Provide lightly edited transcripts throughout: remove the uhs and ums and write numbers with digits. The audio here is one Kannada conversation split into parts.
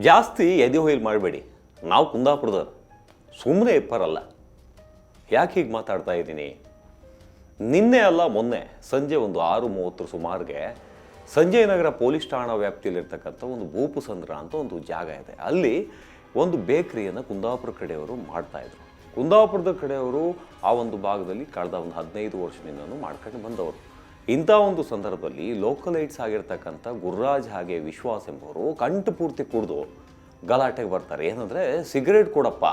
ಜಾಸ್ತಿ ಎದೆ ಹೊಯ್ಲು ಮಾಡಬೇಡಿ. ನಾವು ಕುಂದಾಪುರದವ್ರು, ಸುಮ್ಮನೆ ಇಪ್ಪರಲ್ಲ. ಯಾಕೆ ಹೀಗೆ ಮಾತಾಡ್ತಾ ಇದ್ದೀನಿ? ನಿನ್ನೆ ಅಲ್ಲ ಮೊನ್ನೆ ಸಂಜೆ ಒಂದು 6:30 ಸುಮಾರಿಗೆ ಸಂಜಯ್ ನಗರ ಪೊಲೀಸ್ ಠಾಣಾ ವ್ಯಾಪ್ತಿಯಲ್ಲಿರ್ತಕ್ಕಂಥ ಒಂದು ಭೂಪಸಂದ್ರ ಅಂತ ಒಂದು ಜಾಗ ಇದೆ. ಅಲ್ಲಿ ಒಂದು ಬೇಕರಿಯನ್ನು ಕುಂದಾಪುರ ಕಡೆಯವರು ಮಾಡ್ತಾಯಿದ್ರು. ಕುಂದಾಪುರದ ಕಡೆಯವರು ಆ ಒಂದು ಭಾಗದಲ್ಲಿ ಕಳೆದ ಒಂದು 15 ವರ್ಷದಿಂದನೂ ಮಾಡ್ಕೊಂಡು ಬಂದವರು. ಇಂಥ ಒಂದು ಸಂದರ್ಭದಲ್ಲಿ ಲೋಕಲೈಟ್ಸ್ ಆಗಿರ್ತಕ್ಕಂಥ ಗುರ್ರಾಜ್ ಹಾಗೆ ವಿಶ್ವಾಸ್ ಎಂಬವರು ಕಂಠ ಪೂರ್ತಿ ಕುಡಿದು ಗಲಾಟೆಗೆ ಬರ್ತಾರೆ. ಏನಂದರೆ, ಸಿಗರೇಟ್ ಕೊಡಪ್ಪ,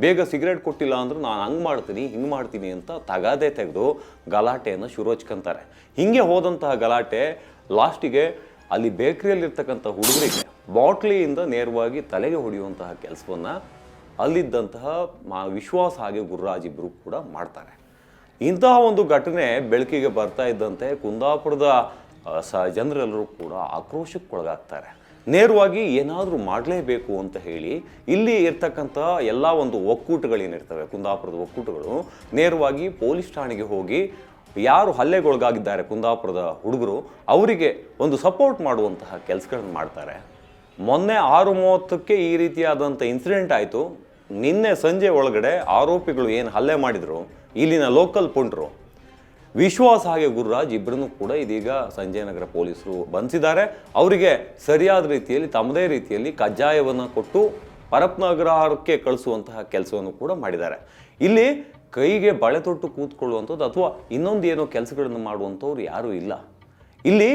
ಬೇಗ ಸಿಗರೇಟ್ ಕೊಟ್ಟಿಲ್ಲ ಅಂದ್ರೆ ನಾನು ಹಂಗೆ ಮಾಡ್ತೀನಿ ಹಿಂಗೆ ಮಾಡ್ತೀನಿ ಅಂತ ತಗಾದೆ ತೆಗೆದು ಗಲಾಟೆಯನ್ನು ಶುರು ಹಚ್ಕೊಂತಾರೆ. ಹೀಗೆ ಹೋದಂತಹ ಗಲಾಟೆ ಲಾಸ್ಟಿಗೆ ಅಲ್ಲಿ ಬೇಕರಿಯಲ್ಲಿರ್ತಕ್ಕಂಥ ಹುಡುಗರಿಗೆ ಬಾಟ್ಲಿಯಿಂದ ನೇರವಾಗಿ ತಲೆಗೆ ಹೊಡೆಯುವಂತಹ ಕೆಲಸವನ್ನು ಅಲ್ಲಿದ್ದಂತಹ ವಿಶ್ವಾಸ್ ಹಾಗೆ ಗುರ್ರಾಜ್ ಇಬ್ಬರು ಕೂಡ ಮಾಡ್ತಾರೆ. ಇಂತಹ ಒಂದು ಘಟನೆ ಬೆಳಕಿಗೆ ಬರ್ತಾ ಇದ್ದಂತೆ ಕುಂದಾಪುರದ ಜನರೆಲ್ಲರೂ ಕೂಡ ಆಕ್ರೋಶಕ್ಕೊಳಗಾಗ್ತಾರೆ. ನೇರವಾಗಿ ಏನಾದರೂ ಮಾಡಲೇಬೇಕು ಅಂತ ಹೇಳಿ ಇಲ್ಲಿ ಇರ್ತಕ್ಕಂಥ ಎಲ್ಲ ಒಂದು ಒಕ್ಕೂಟಗಳೇನಿರ್ತವೆ, ಕುಂದಾಪುರದ ಒಕ್ಕೂಟಗಳು ನೇರವಾಗಿ ಪೊಲೀಸ್ ಠಾಣೆಗೆ ಹೋಗಿ ಯಾರು ಹಲ್ಲೆಗೊಳಗಾಗಿದ್ದಾರೆ ಕುಂದಾಪುರದ ಹುಡುಗರು ಅವರಿಗೆ ಒಂದು ಸಪೋರ್ಟ್ ಮಾಡುವಂತಹ ಕೆಲಸಗಳನ್ನು ಮಾಡ್ತಾರೆ. ಮೊನ್ನೆ 6:30ಕ್ಕೆ ಈ ರೀತಿಯಾದಂಥ ಇನ್ಸಿಡೆಂಟ್ ಆಯಿತು. ನಿನ್ನೆ ಸಂಜೆ ಒಳಗಡೆ ಆರೋಪಿಗಳು ಏನು ಹಲ್ಲೆ ಮಾಡಿದರು ಇಲ್ಲಿನ ಲೋಕಲ್ ಪುಂಡ್ರು ವಿಶ್ವಾಸ್ ಹಾಗೆ ಗುರುರಾಜ್ ಇಬ್ಬರನ್ನು ಕೂಡ ಇದೀಗ ಸಂಜಯ್ ನಗರ ಪೊಲೀಸರು ಬಂಧಿಸಿದ್ದಾರೆ. ಅವರಿಗೆ ಸರಿಯಾದ ರೀತಿಯಲ್ಲಿ ತಮ್ಮದೇ ರೀತಿಯಲ್ಲಿ ಕಜ್ಜಾಯವನ್ನು ಕೊಟ್ಟು ಪರಪ್ನಗರಕ್ಕೆ ಕಳಿಸುವಂತಹ ಕೆಲಸವನ್ನು ಕೂಡ ಮಾಡಿದ್ದಾರೆ. ಇಲ್ಲಿ ಕೈಗೆ ಬಳೆ ತೊಟ್ಟು ಕೂತ್ಕೊಳ್ಳುವಂಥದ್ದು ಅಥವಾ ಇನ್ನೊಂದು ಏನೋ ಕೆಲಸಗಳನ್ನು ಮಾಡುವಂಥವ್ರು ಯಾರೂ ಇಲ್ಲ. ಇಲ್ಲಿ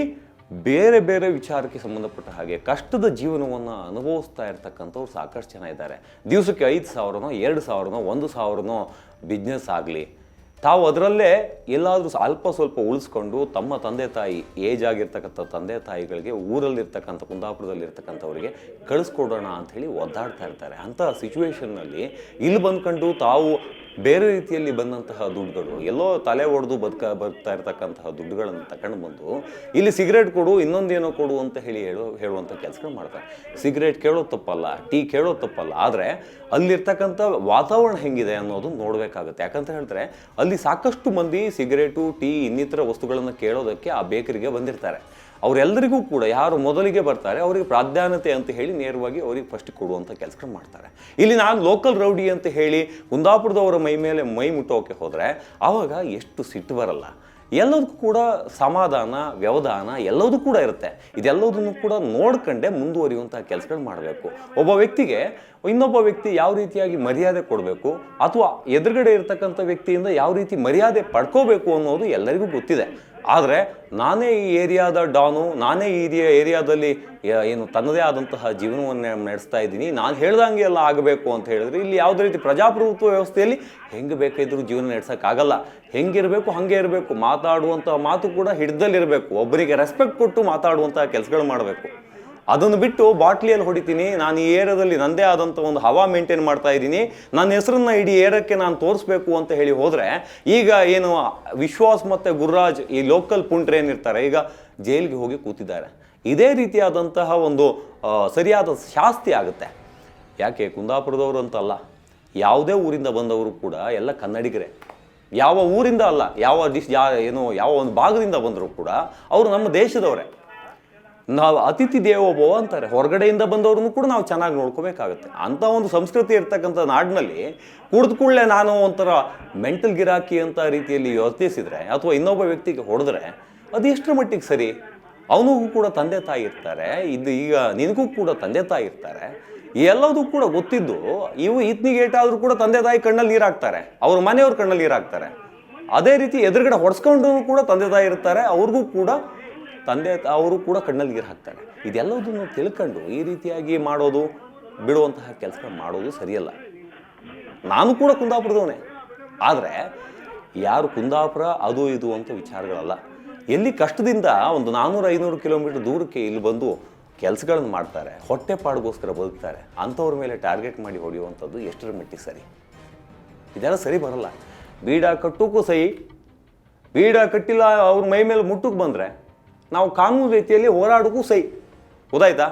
ಬೇರೆ ಬೇರೆ ವಿಚಾರಕ್ಕೆ ಸಂಬಂಧಪಟ್ಟ ಹಾಗೆ ಕಷ್ಟದ ಜೀವನವನ್ನು ಅನುಭವಿಸ್ತಾ ಇರ್ತಕ್ಕಂಥವ್ರು ಸಾಕಷ್ಟು ಜನ ಇದ್ದಾರೆ. ದಿವಸಕ್ಕೆ 5,000ನೋ 2,000ನೋ 1,000ನೋ ಬಿಸ್ನೆಸ್ ಆಗಲಿ, ತಾವು ಅದರಲ್ಲೇ ಎಲ್ಲಾದರೂ ಅಲ್ಪ ಸ್ವಲ್ಪ ಉಳಿಸ್ಕೊಂಡು ತಮ್ಮ ತಂದೆ ತಾಯಿ ಏಜ್ ಆಗಿರ್ತಕ್ಕಂಥ ತಂದೆ ತಾಯಿಗಳಿಗೆ ಊರಲ್ಲಿರ್ತಕ್ಕಂಥ ಕುಂದಾಪುರದಲ್ಲಿರ್ತಕ್ಕಂಥವರಿಗೆ ಕಳಿಸ್ಕೊಡೋಣ ಅಂಥೇಳಿ ಒದ್ದಾಡ್ತಾ ಇರ್ತಾರೆ. ಅಂಥ ಸಿಚುವೇಷನ್ನಲ್ಲಿ ಇಲ್ಲಿ ಬಂದ್ಕೊಂಡು ತಾವು ಬೇರೆ ರೀತಿಯಲ್ಲಿ ಬಂದಂತಹ ದುಡ್ಡುಗಳು ಎಲ್ಲೋ ತಲೆ ಒಡೆದು ಬರ್ತಾ ಇರ್ತಕ್ಕಂತಹ ದುಡ್ಡುಗಳನ್ನು ತಗೊಂಡು ಬಂದು ಇಲ್ಲಿ ಸಿಗರೇಟ್ ಕೊಡು ಇನ್ನೊಂದೇನೋ ಕೊಡು ಅಂತ ಹೇಳುವಂಥ ಕೆಲಸಗಳು ಮಾಡ್ತಾರೆ. ಸಿಗರೇಟ್ ಕೇಳೋದು ತಪ್ಪಲ್ಲ, ಟೀ ಕೇಳೋದು ತಪ್ಪಲ್ಲ, ಆದರೆ ಅಲ್ಲಿರ್ತಕ್ಕಂಥ ವಾತಾವರಣ ಹೆಂಗಿದೆ ಅನ್ನೋದು ನೋಡಬೇಕಾಗುತ್ತೆ. ಯಾಕಂತ ಹೇಳಿದ್ರೆ ಅಲ್ಲಿ ಸಾಕಷ್ಟು ಮಂದಿ ಸಿಗರೇಟು ಟೀ ಇನ್ನಿತರ ವಸ್ತುಗಳನ್ನು ಕೇಳೋದಕ್ಕೆ ಆ ಬೇಕರಿಗೆ ಬಂದಿರ್ತಾರೆ. ಅವರೆಲ್ಲರಿಗೂ ಕೂಡ ಯಾರು ಮೊದಲಿಗೆ ಬರ್ತಾರೆ ಅವರಿಗೆ ಪ್ರಾಧಾನ್ಯತೆ ಅಂತ ಹೇಳಿ ನೇರವಾಗಿ ಅವರಿಗೆ ಫಸ್ಟ್ ಕೊಡುವಂಥ ಕೆಲಸಗಳು ಮಾಡ್ತಾರೆ. ಇಲ್ಲಿ ನಾನು ಲೋಕಲ್ ರೌಡಿ ಅಂತ ಹೇಳಿ ಕುಂದಾಪುರದವರ ಮೈ ಮೇಲೆ ಮೈ ಮುಟ್ಟೋಕೆ ಹೋದರೆ ಆವಾಗ ಎಷ್ಟು ಸಿಟ್ಟು ಬರಲ್ಲ. ಎಲ್ಲದಕ್ಕೂ ಕೂಡ ಸಮಾಧಾನ ವ್ಯವಧಾನ ಎಲ್ಲದೂ ಕೂಡ ಇರುತ್ತೆ. ಇದೆಲ್ಲದನ್ನು ಕೂಡ ನೋಡ್ಕೊಂಡೆ ಮುಂದುವರಿಯುವಂಥ ಕೆಲಸಗಳು ಮಾಡಬೇಕು. ಒಬ್ಬ ವ್ಯಕ್ತಿಗೆ ಇನ್ನೊಬ್ಬ ವ್ಯಕ್ತಿ ಯಾವ ರೀತಿಯಾಗಿ ಮರ್ಯಾದೆ ಕೊಡಬೇಕು ಅಥವಾ ಎದುರುಗಡೆ ಇರ್ತಕ್ಕಂಥ ವ್ಯಕ್ತಿಯಿಂದ ಯಾವ ರೀತಿ ಮರ್ಯಾದೆ ಪಡ್ಕೋಬೇಕು ಅನ್ನೋದು ಎಲ್ಲರಿಗೂ ಗೊತ್ತಿದೆ. ಆದರೆ ನಾನೇ ಈ ಏರಿಯಾದ ಡಾನು, ನಾನೇ ಈ ಏರಿಯಾದಲ್ಲಿ ಏನು ತನ್ನದೇ ಆದಂತಹ ಜೀವನವನ್ನು ನಡೆಸ್ತಾ ಇದ್ದೀನಿ, ನಾನು ಹೇಳ್ದಂಗೆ ಎಲ್ಲ ಆಗಬೇಕು ಅಂತ ಹೇಳಿದ್ರೆ ಇಲ್ಲಿ ಯಾವುದೇ ರೀತಿ ಪ್ರಜಾಪ್ರಭುತ್ವ ವ್ಯವಸ್ಥೆಯಲ್ಲಿ ಹೆಂಗೆ ಬೇಕಾದರೂ ಜೀವನ ನಡೆಸೋಕ್ಕಾಗಲ್ಲ. ಹೆಂಗಿರಬೇಕು ಹಾಗೆ ಇರಬೇಕು. ಮಾತಾಡುವಂಥ ಮಾತು ಕೂಡ ಹಿಡ್ದಲ್ಲಿರಬೇಕು. ಒಬ್ಬರಿಗೆ ರೆಸ್ಪೆಕ್ಟ್ ಕೊಟ್ಟು ಮಾತಾಡುವಂಥ ಕೆಲಸಗಳು ಮಾಡಬೇಕು. ಅದನ್ನು ಬಿಟ್ಟು ಬಾಟ್ಲಿಯಲ್ಲಿ ಹೊಡಿತೀನಿ, ನಾನು ಈ ಏರಿಯಾದಲ್ಲಿ ನನ್ನದೇ ಆದಂಥ ಒಂದು ಹವಾ ಮೇಂಟೈನ್ ಮಾಡ್ತಾ ಇದ್ದೀನಿ, ನನ್ನ ಹೆಸರನ್ನ ಇಡೀ ಏರಿಯಾಕ್ಕೆ ನಾನು ತೋರಿಸ್ಬೇಕು ಅಂತ ಹೇಳಿ ಹೋದರೆ ಈಗ ಏನು ವಿಶ್ವಾಸ್ ಮತ್ತು ಗುರುರಾಜ್ ಈ ಲೋಕಲ್ ಪುಂಟ್ರೇನಿರ್ತಾರೆ ಈಗ ಜೈಲಿಗೆ ಹೋಗಿ ಕೂತಿದ್ದಾರೆ. ಇದೇ ರೀತಿಯಾದಂತಹ ಒಂದು ಸರಿಯಾದ ಶಾಸ್ತಿ ಆಗುತ್ತೆ. ಯಾಕೆ ಕುಂದಾಪುರದವರು ಅಂತಲ್ಲ, ಯಾವುದೇ ಊರಿಂದ ಬಂದವರು ಕೂಡ ಎಲ್ಲ ಕನ್ನಡಿಗರೇ. ಯಾವ ಊರಿಂದ ಅಲ್ಲ, ಯಾವ ಒಂದು ಭಾಗದಿಂದ ಬಂದರೂ ಕೂಡ ಅವರು ನಮ್ಮ ದೇಶದವರೇ. ನಾವು ಅತಿಥಿ ದೇವೋಭವ ಅಂತಾರೆ. ಹೊರಗಡೆಯಿಂದ ಬಂದವ್ರನ್ನು ಕೂಡ ನಾವು ಚೆನ್ನಾಗಿ ನೋಡ್ಕೋಬೇಕಾಗುತ್ತೆ. ಅಂಥ ಒಂದು ಸಂಸ್ಕೃತಿ ಇರ್ತಕ್ಕಂಥ ನಾಡಿನಲ್ಲಿ ಕೂಡಲೇ ನಾನು ಒಂಥರ ಮೆಂಟಲ್ ಗಿರಾಕಿ ಅಂತ ರೀತಿಯಲ್ಲಿ ಯೋಚಿಸಿದರೆ ಅಥವಾ ಇನ್ನೊಬ್ಬ ವ್ಯಕ್ತಿಗೆ ಹೊಡೆದ್ರೆ ಅದು ಎಷ್ಟರ ಮಟ್ಟಿಗೆ ಸರಿ? ಅವನಿಗೂ ಕೂಡ ತಂದೆ ತಾಯಿ ಇರ್ತಾರೆ, ಈಗ ನಿನಗೂ ಕೂಡ ತಂದೆ ತಾಯಿ ಇರ್ತಾರೆ. ಎಲ್ಲದೂ ಕೂಡ ಗೊತ್ತಿದ್ದು ಈತನಿಗೆ ಏಟಾದರೂ ಕೂಡ ತಂದೆ ತಾಯಿ ಕಣ್ಣಲ್ಲಿ ನೀರಾಕ್ತಾರೆ, ಅವ್ರ ಮನೆಯವ್ರ ಕಣ್ಣಲ್ಲಿ ನೀರಾಕ್ತಾರೆ. ಅದೇ ರೀತಿ ಎದುರುಗಡೆ ಹೊಡೆಸ್ಕೊಂಡು ಕೂಡ ತಂದೆ ತಾಯಿ ಇರ್ತಾರೆ, ಅವರು ಕೂಡ ಕಣ್ಣಲ್ಲಿ ನೀರು ಹಾಕ್ತಾರೆ. ಇದೆಲ್ಲದನ್ನು ತಿಳ್ಕೊಂಡು ಈ ರೀತಿಯಾಗಿ ಮಾಡೋದು ಬಿಡುವಂತಹ ಕೆಲಸ ಮಾಡೋದು ಸರಿಯಲ್ಲ. ನಾನು ಕೂಡ ಕುಂದಾಪುರದವನೇ, ಆದರೆ ಯಾರು ಕುಂದಾಪುರ ಅದು ಇದು ಅಂತ ವಿಚಾರಗಳಲ್ಲ. ಎಲ್ಲಿ ಕಷ್ಟದಿಂದ ಒಂದು 400-500 ಕಿಲೋಮೀಟರ್ ದೂರಕ್ಕೆ ಇಲ್ಲಿ ಬಂದು ಕೆಲಸಗಳನ್ನು ಮಾಡ್ತಾರೆ, ಹೊಟ್ಟೆ ಪಾಡಿಗೋಸ್ಕರ ಬದುಕ್ತಾರೆ, ಅಂಥವ್ರ ಮೇಲೆ ಟಾರ್ಗೆಟ್ ಮಾಡಿ ಹೊಡೆಯುವಂಥದ್ದು ಎಷ್ಟರ ಮಟ್ಟಿಗೆ ಸರಿ? ಇದೆಲ್ಲ ಸರಿ ಬರಲ್ಲ. ಬೀಡ ಕಟ್ಟೋಕ್ಕೂ ಸಹಿ, ಬೀಡ ಕಟ್ಟಿಲ್ಲ ಅವ್ರ ಮೈ ಮೇಲೆ ಮುಟ್ಟಕ್ಕೆ ಬಂದರೆ ನಾವು ಕಾನೂನು ರೀತಿಯಲ್ಲಿ ಹೋರಾಡೋಕ್ಕೂ ಸಹಿ. ಗೊತ್ತಾಯ್ತಾ?